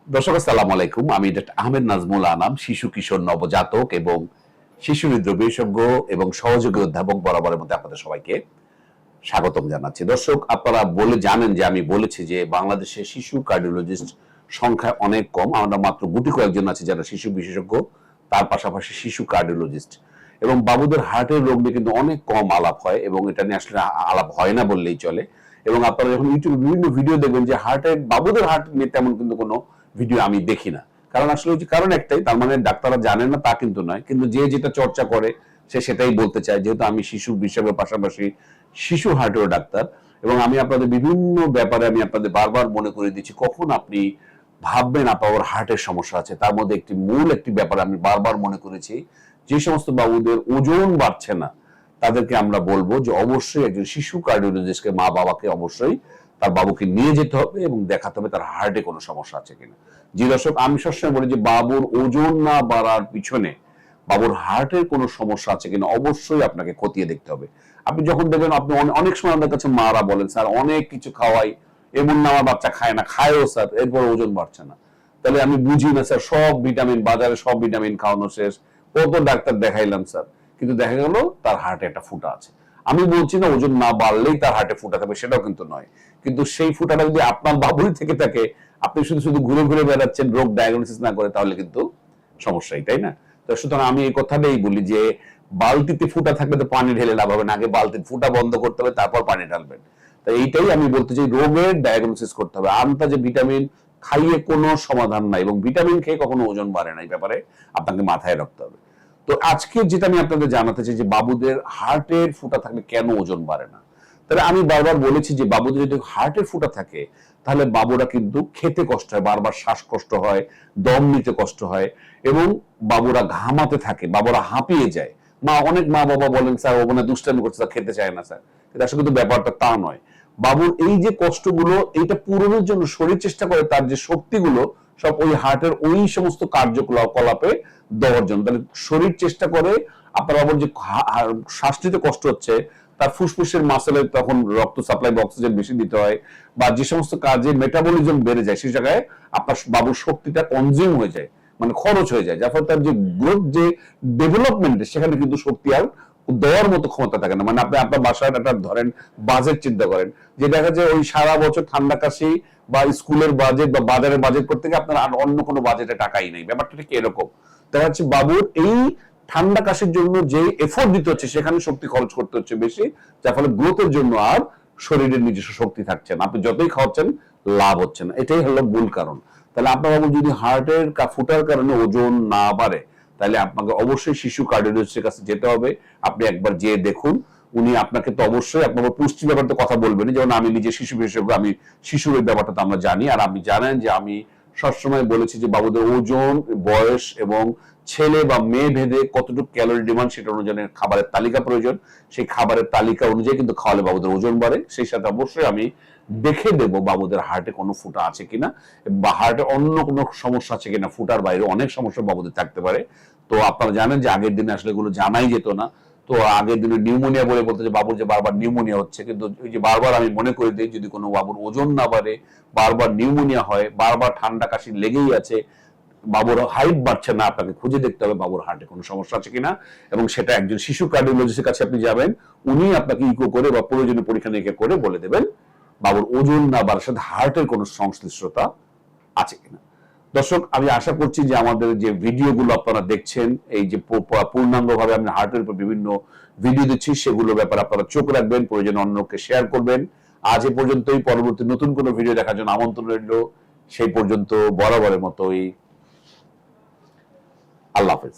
দর্শক আসসালামু আলাইকুম। আমি ডক্টর আহমেদ নাজমুল আনাম, শিশু কিশোর নবজাতক এবং শিশু হৃদরোগ বিশেষজ্ঞ এবং সহযোগী অধ্যাপক বরাবরের মধ্যে আপনাদের সবাইকে স্বাগতম জানাচ্ছি। দর্শক, আপনারা জানেন যে আমি বলেছি যে বাংলাদেশে শিশু কার্ডিওলজিস্ট সংখ্যা অনেক কম। আমরা মাত্র গুটি কয়েকজন আছি যারা শিশু বিশেষজ্ঞ, তার পাশাপাশি শিশু কার্ডিওলজিস্ট। এবং বাবুদের হার্টের রোগ নিয়ে কিন্তু অনেক কম আলাপ হয় এবং এটা নিয়ে আসলে আলাপ হয় না বললেই চলে। এবং আপনারা যখন ইউটিউবে বিভিন্ন ভিডিও দেখবেন যে বাবুদের হার্ট নিয়ে তেমন কিন্তু কোনো ভিডিও আমি দেখি না। কারণ আসলে কারণ একটাই, তার মানে ডাক্তাররা জানেন না তা কিন্তু নয়, কিন্তু যে যেটা চর্চা করে সে সেটাই বলতে চায়। যেহেতু আমি শিশু বিষয়ের পাশাপাশি শিশু হার্টের ডাক্তার, এবং আমি আপনাদের বিভিন্ন ব্যাপারে আমি আপনাদের বারবার মনে করে দিচ্ছি, কখন আপনি ভাববেন আপনার হার্টের সমস্যা আছে, তার মধ্যে একটি ব্যাপার আমি বারবার মনে করেছি, যে সমস্ত বাবুদের ওজন বাড়ছে না তাদেরকে আমরা বলবো যে অবশ্যই একজন শিশু কার্ডিওলজিস্টকে, মা বাবাকে অবশ্যই তার বাবুকে নিয়ে যেতে হবে এবং দেখাতে হবে তার হার্টে কোনো সমস্যা আছে কিনা। জি দর্শক, আমি সবসময় বলি যে বাবুর ওজন না বাড়ার পিছনে বাবুর হার্টের কোনো সমস্যা আছে কিনা অবশ্যই আপনাকে খতিয়ে দেখতে হবে। আপনি যখন দেখবেন, আপনি অনেক সময় আমাদের কাছে মারা বলেন, স্যার অনেক কিছু খাওয়াই, এমন না আমার বাচ্চা খায় না, খায়ও স্যার, এরপর ওজন বাড়ছে না। তাহলে আমি বুঝি না স্যার, সব ভিটামিন বাজারে সব ভিটামিন খাওয়ানো শেষ, কত ডাক্তার দেখাইলাম স্যার, কিন্তু দেখা গেল তার হার্টে একটা ফুটা আছে। আমি বলছি না ওজন না বাড়লেই তার হার্টে ফুটা থাকবে, সেটাও কিন্তু নয়। কিন্তু সেই ফুটাটা যদি আপনার বাবুই থেকে থাকে, আপনি শুধু শুধু ঘুরে ঘুরে বেড়াচ্ছেন রোগ ডায়াগনোসিস না করে, তাহলে কিন্তু সমস্যাই, তাই না? তো সুতরাং আমি এই কথাটাই বলি যে বালতিতে ফুটা থাকলে তো পানি ঢেলে লাভ হবে না, আগে বালতির ফুটা বন্ধ করতে হবে, তারপর পানি ঢালবেন। তো এইটাই আমি বলতে চাই, রোগের ডায়াগনোসিস করতে হবে। আন্দাজে ভিটামিন খাইয়ে কোনো সমাধান নাই, এবং ভিটামিন খেয়ে কখনো ওজন বাড়ে না, এই ব্যাপারে আপনাকে মাথায় রাখতে হবে। তো আজকে যেটা আমি আপনাদের জানাতে চাই যে বাবুদের হার্টের ফুটা থাকলে কেন ওজন বাড়ে না। তাহলে আমি বারবার বলেছি যে বাবুদের যদি হার্টের ফুটা থাকে, তাহলে বাবুরা কিন্তু খেতে কষ্ট হয়, বারবার শ্বাসকষ্ট হয়, দম নিতে কষ্ট হয়, এবং বাবুরা ঘামাতে থাকে, বাবুরা হাঁপিয়ে যায়। অনেক মা বাবা বলেন, স্যার ও মানে দুষ্টামি করছে, স্যার খেতে চায় না স্যার, কিন্তু আসলে কিন্তু ব্যাপারটা তা নয়। বাবুর এই যে কষ্টগুলো, এইটা পূরণের জন্য শরীর চেষ্টা করে তার যে শক্তিগুলো সব ওই হার্টের ওই সমস্ত কার্যকলাপে দেওয়ার জন্য। তাহলে শরীর চেষ্টা করে আপনার বাবুর যে শ্বাস নিতে কষ্ট হচ্ছে, তার ফুসফুসের মাসেলে তখন রক্ত সাপ্লাই বা অক্সিজেন বেশি দিতে হয়, বা যে সমস্ত কাজে মেটাবলিজম বেড়ে যায়, সেই জায়গায় আপনার বাবুর শক্তিটা কনজিউম হয়ে যায়, মানে খরচ হয়ে যায়, যার ফলে তার যে গ্রোথ, যে ডেভেলপমেন্ট, সেখানে কিন্তু শক্তি আর দেওয়ার মতো ক্ষমতা থাকে না। মানে আপনি আপনার বাসায় একটা ধরেন বাজেট চিন্তা করেন, যে দেখা যায় ওই সারা বছর ঠান্ডা কাশি বা স্কুলের বাজেট বা বাজারের বাজেট করতে গিয়ে আপনার আর অন্য কোনো বাজেটে টাকাই নেই। ব্যাপারটা ঠিক এরকম। দেখা যাচ্ছে বাবুর এই ঠান্ডা কাশির জন্য যে এফোর্ট দিতে হচ্ছে, সেখানে শক্তি খরচ করতে হচ্ছে বেশি, যার ফলে গ্রোথের জন্য আর শরীরের নিজস্ব শক্তি থাকছে না, আপনি যতই খাওয়াচ্ছেন লাভ হচ্ছে না। এটাই হলো মূল কারণ। তাহলে আপনার বাবু যদি হার্টের ফুটার কারণে ওজন না বাড়ে, তাহলে আপনাকে অবশ্যই শিশু কার্ডিওলজিস্টের কাছে যেতে হবে। আপনি একবার যেয়ে দেখুন, উনি আপনাকে তো অবশ্যই আপনার পুষ্টি ব্যাপারে তো কথা বলবেন, যেমন আমি নিজে শিশু বিশেষজ্ঞ, আমি শিশুর ব্যাপারটা তো আমরা জানি। আর আপনি জানেন যে আমি সবসময় বলেছি যে বাবুদের ওজন, বয়স এবং ছেলে বা মেয়ে ভেদে কতটুকু ক্যালোরি ডিমান্ড, সেটা অনুযায়ী খাবারের তালিকা প্রয়োজন। সেই খাবারের তালিকা অনুযায়ী কিন্তু খাওয়ালে বাবুদের ওজন বাড়ে। সেই সাথে অবশ্যই আমি দেখে দেব বাবুদের হার্টে কোনো ফুটা আছে কিনা, বা হার্টে অন্য কোনো সমস্যা আছে কিনা। ফুটার বাইরে অনেক সমস্যা বাবুদের থাকতে পারে। তো আপনারা জানেন যে আগের দিনে আসলে এগুলো জানাই যেত না। তো আগের দিনে নিউমোনিয়া বলে বলতে, যে বাবুর যে বারবার নিউমোনিয়া হচ্ছে, কিন্তু ওই যে বারবার আমি মনে করে দিই, যদি কোনো বাবুর ওজন না বাড়ে, বারবার নিউমোনিয়া হয়, বারবার ঠান্ডা কাশি লেগেই আছে, বাবুর হাইট বাড়ছে না, আপনাকে খুঁজে দেখতে হবে বাবুর হার্টে কোনো সমস্যা আছে কিনা। এবং সেটা একজন শিশু কার্ডিওলজিস্টের কাছে আপনি যাবেন, উনি আপনাকে ইকো করে বা প্রয়োজনীয় পরীক্ষা নিরীক্ষা করে বলে দেবেন বাবুর ওজন না বাড়ার সাথে হার্টের কোনো সংশ্লিষ্টতা আছে কিনা। দর্শক, আমি আশা করছি যে আমাদের যে ভিডিওগুলো আপনারা দেখছেন, এই যে পূর্ণাঙ্গভাবে আমি হার্টের উপর বিভিন্ন ভিডিও দিচ্ছি, সেগুলো ব্যাপারে আপনারা চোখ রাখবেন, প্রয়োজনে অন্যকে শেয়ার করবেন। আজ এ পর্যন্তই। পরবর্তী নতুন কোনো ভিডিও দেখার জন্য আমন্ত্রণ রইল। সেই পর্যন্ত বরাবরের মতোই আল্লাহ হাফেজ।